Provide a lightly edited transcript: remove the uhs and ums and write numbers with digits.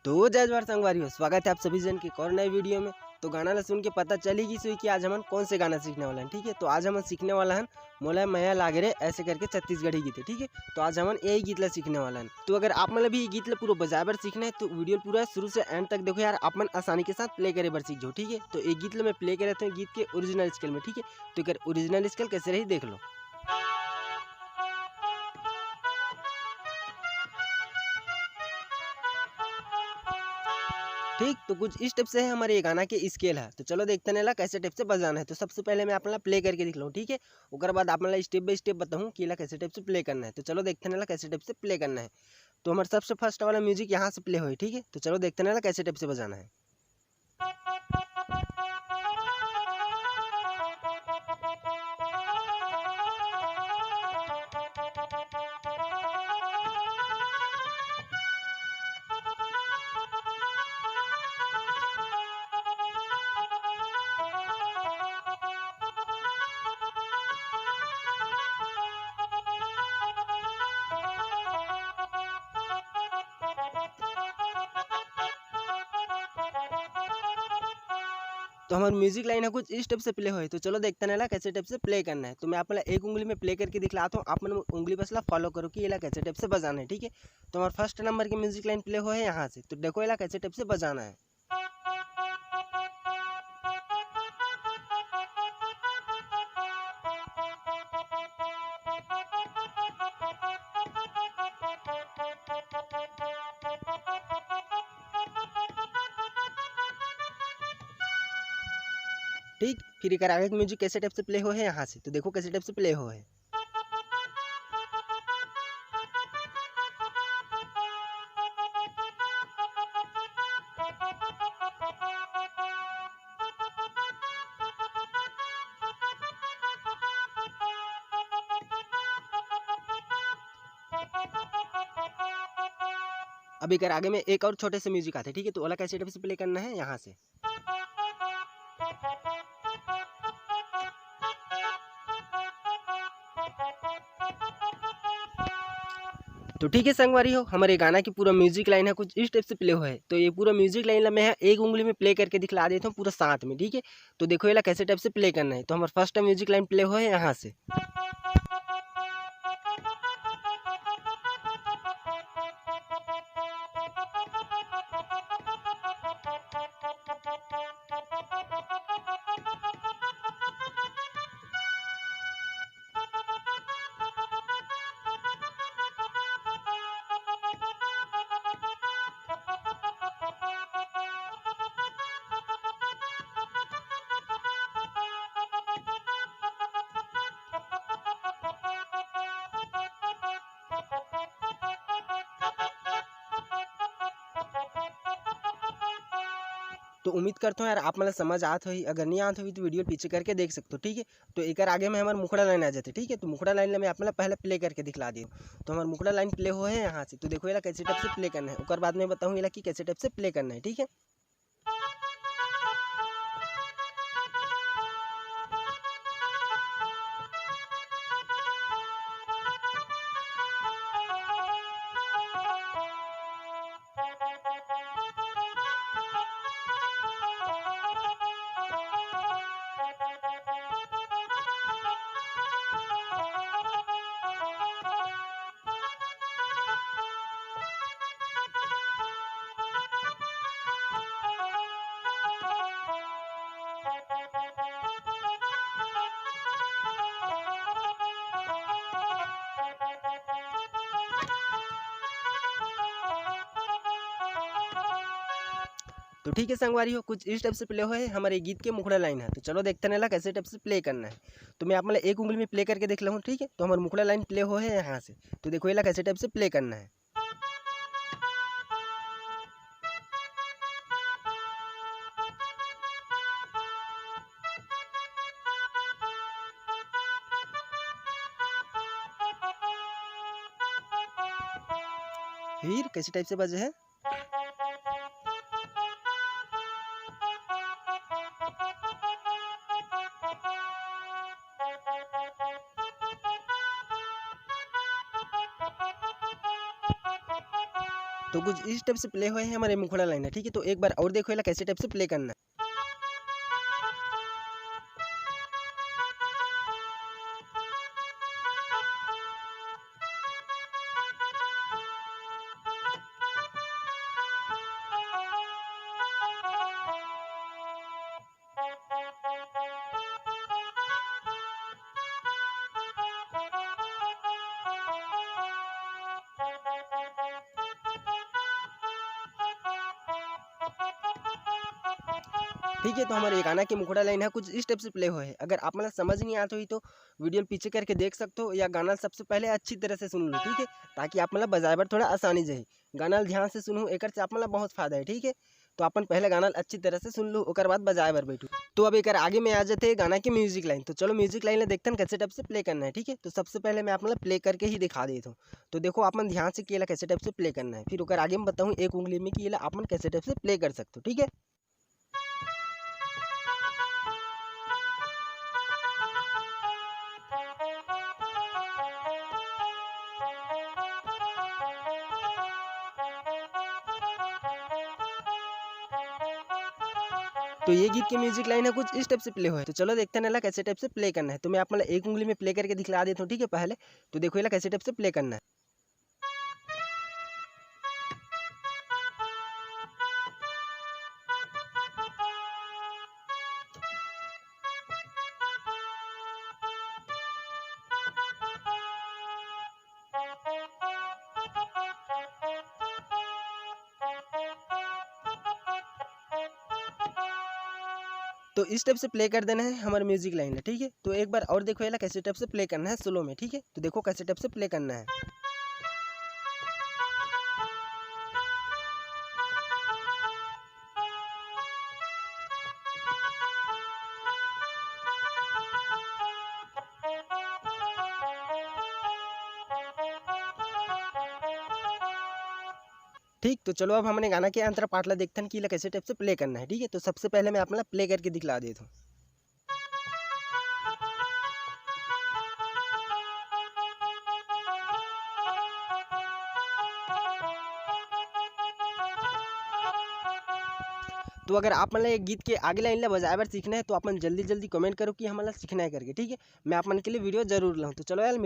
तो जय जवाहर संगवारी स्वागत है आप सभी जन की एक और नए वीडियो में। तो गाना ला सुन के पता चलेगी सही कि आज हम कौन से गाना सीखने वाला हैं। ठीक है, तो आज हम सीखने वाला हैं मोला मैया लागे रे ऐसे करके छत्तीसगढ़ी गीत है। ठीक है, तो आज हम यही गीत ला सीखने वाला हैं। तो अगर आप मतलब ये गीत ला पूरा बजाबर सीखना है तो वीडियो पूरा शुरू से एंड तक देखो यार, आप मन आसानी के साथ प्ले करे बर सीख जाओ। ठीक है, तो एक गीत ला मैं प्ले करे हूँ गीत के ओरिजिनल स्केल में। ठीक है, तो एक ओरिजिनल स्केल कैसे रही देख लो। ठीक, तो कुछ इस टाइप से है हमारे ये गाना के स्केल है। तो चलो देखते हैं कैसे टाइप से बजाना है। तो सबसे पहले मैं अपना प्ले करके दिख लूँ। ठीक है, उसके बाद आप स्टेप बाय स्टेप बताऊँ कि कैसे टाइप से प्ले करना है। तो चलो देखते हैं कैसे टाइप से प्ले करना है। तो हमारे सबसे फर्स्ट वाला म्यूजिक यहाँ से प्ले हो। ठीक है, तो चलो देखते हैं कैसे टाइप से बजाना है। तो हमारे म्यूजिक लाइन है कुछ इस टाइप से प्ले हो। तो चलो देखते हैं कैसे टाइप से प्ले करना है। तो मैं आपको एक उंगली में प्ले करके दिखलाता हूँ, आप उंगली बस फॉलो करो कि ये कैसे टाइप से बजाना है। ठीक है, तो हमारा फर्स्ट नंबर की म्यूजिक लाइन प्ले हो है यहाँ से। तो देखो ये कैसे टाइप से बजाना है। ठीक, फिर एक आगे म्यूजिक कैसे टाइप से प्ले हो है यहाँ से। तो देखो कैसे टाइप से प्ले हो है। अभी कर आगे में एक और छोटे से म्यूजिक आते हैं। ठीक है, तो वाला कैसे टाइप से प्ले करना है यहाँ से। तो ठीक है संगवारी हो, हमारे गाना की पूरा म्यूजिक लाइन है कुछ इस टाइप से प्ले हो है। तो ये पूरा म्यूजिक लाइन मैं एक उंगली में प्ले करके दिखला देता हूँ पूरा साथ में। ठीक है, तो देखो ये कैसे टाइप से प्ले करना है। तो हमारा फर्स्ट म्यूजिक लाइन प्ले हो है यहाँ से। तो उम्मीद करता हूँ यार आप मतलब समझ आत होगी। अगर नहीं आत होगी तो वीडियो पीछे करके देख सकते हो। ठीक है, तो एक आगे में हमारे मुखड़ा लाइन आ जाते। ठीक है, तो मुखड़ा लाइन में आप मतलब पहले प्ले करके दिखला दी। तो हमारे मुखड़ा लाइन प्ले हो है यहाँ से। तो देखो ये कैसे टाइप से प्ले करना है, उसके बाद में बताऊँ ये कि कैसे टाइप से प्ले करना है। ठीक है, तो ठीक है संगवारी हो, कुछ इस टाइप से प्ले हो है हमारे गीत के मुखड़ा लाइन है। तो चलो देखते हैं कैसे टाइप से प्ले करना है। तो मैं आप मतलब एक उंगली में प्ले करके देख लूँ। ठीक है, तो हमारे मुखड़ा लाइन प्ले हो है यहाँ से। तो देखो ये कैसे टाइप से प्ले करना है। फिर कैसे टाइप से बजे है। तो कुछ इस टाइप से प्ले हुए हैं हमारे मुखड़ा लाइन है, ठीक है। तो एक बार और देखो याला कैसे टाइप से प्ले करना है। ठीक है, तो हमारे गाना के मुखड़ा लाइन है कुछ इस टाइप से प्ले हुए है। अगर आप मतलब समझ नहीं आता हुई तो वीडियो पीछे करके देख सकते हो, या गाना सबसे पहले अच्छी तरह से सुन लो, ठीक है, ताकि आप मतलब बजाए पर थोड़ा आसानी जाए। गाना ध्यान से सुनो, एक से आप मतलब बहुत फायदा है, ठीक है। तो अपन पहले गाना अच्छी तरह से सुन लो, ओकर बाद बजाए पर बैठू। तो अब एक आगे में आ जाते हैं गाना की म्यूजिक लाइन। तो चलो म्यूजिक लाइन देखते हैं कैसे टाइप से प्ले करना है, ठीक है। तो सबसे पहले मैं आप मतलब प्ले करके ही दिखा देता हूँ। तो देखो अपन ध्यान से किया कैसे टाइप से प्ले करना है, फिर ओकर आगे में बताऊँ एक उंगली में कि अपन कैसे टाइप से प्ले कर सकते हो, ठीक है। तो ये गीत की म्यूजिक लाइन है कुछ इस टाइप से प्ले हुआ है। तो चलो देखते हैं ना कैसे टाइप से प्ले करना है। तो मैं आप मतलब एक उंगली में प्ले करके दिखला देता हूँ, ठीक है पहले। तो देखो ये कैसे टाइप से प्ले करना है। तो इस टाइप से प्ले कर देना है हमारा म्यूजिक लाइन है, ठीक है। तो एक बार और देखो ये कैसे टाइप से प्ले करना है स्लो में, ठीक है। तो देखो कैसे टाइप से प्ले करना है। ठीक, तो चलो अब हमने गाना के अंतर पार्ट ला देखते हैं कि कैसे टाइप से प्ले करना है, ठीक है। तो सबसे पहले मैं अपना प्ले करके दिखला देता हूँ। तो अगर आप मतलब एक गीत के आगे लाइन ला बजाए बार सीखना है तो अपन जल्दी जल्दी कमेंट करो कि हमारा सीखना है करके, ठीक है। मैं आप मन के लिए वीडियो जरूर लाऊँ। तो चलो यार